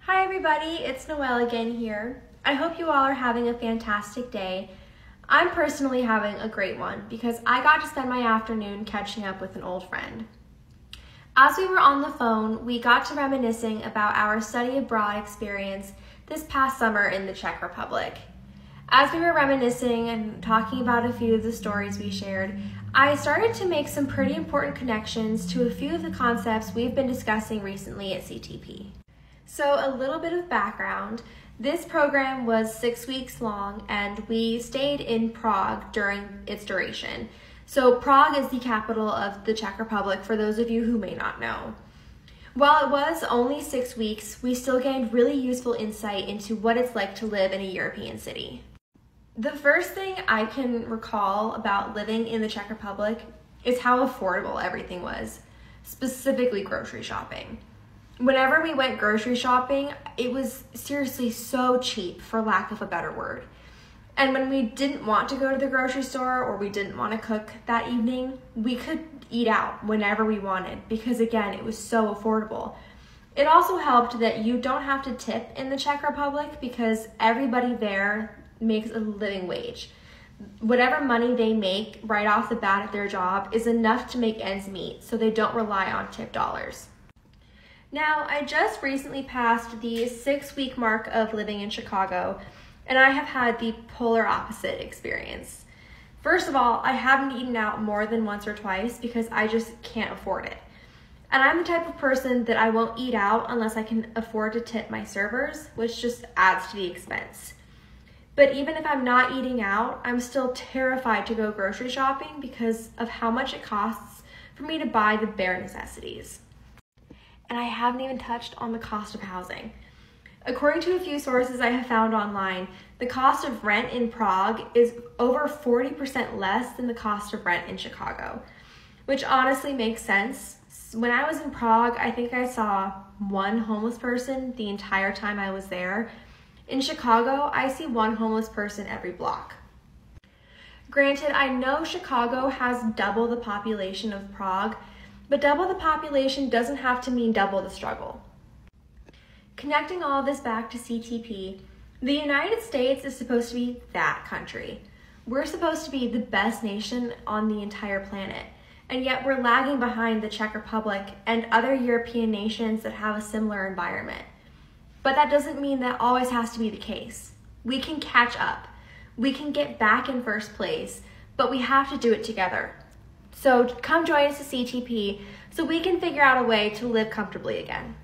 Hi everybody, it's Noel again here. I hope you all are having a fantastic day. I'm personally having a great one because I got to spend my afternoon catching up with an old friend. As we were on the phone, we got to reminiscing about our study abroad experience this past summer in the Czech Republic. As we were reminiscing and talking about a few of the stories we shared, I started to make some pretty important connections to a few of the concepts we've been discussing recently at CTP. So a little bit of background. This program was 6 weeks long and we stayed in Prague during its duration. So Prague is the capital of the Czech Republic for those of you who may not know. While it was only 6 weeks, we still gained really useful insight into what it's like to live in a European city. The first thing I can recall about living in the Czech Republic is how affordable everything was, specifically grocery shopping. Whenever we went grocery shopping, it was seriously so cheap, for lack of a better word. And when we didn't want to go to the grocery store or we didn't want to cook that evening, we could eat out whenever we wanted because, again, it was so affordable. It also helped that you don't have to tip in the Czech Republic because everybody there makes a living wage. Whatever money they make right off the bat at their job is enough to make ends meet, so they don't rely on tip dollars. Now, I just recently passed the 6-week mark of living in Chicago, and I have had the polar opposite experience. First of all, I haven't eaten out more than once or twice because I just can't afford it. And I'm the type of person that I won't eat out unless I can afford to tip my servers, which just adds to the expense. But even if I'm not eating out, I'm still terrified to go grocery shopping because of how much it costs for me to buy the bare necessities. And I haven't even touched on the cost of housing. According to a few sources I have found online, the cost of rent in Prague is over 40% less than the cost of rent in Chicago, which honestly makes sense. When I was in Prague, I think I saw one homeless person the entire time I was there. In Chicago, I see one homeless person every block. Granted, I know Chicago has double the population of Prague, but double the population doesn't have to mean double the struggle. Connecting all of this back to CTP, the United States is supposed to be that country. We're supposed to be the best nation on the entire planet, and yet we're lagging behind the Czech Republic and other European nations that have a similar environment. But that doesn't mean that always has to be the case. We can catch up. We can get back in first place, but we have to do it together. So come join us at CTP so we can figure out a way to live comfortably again.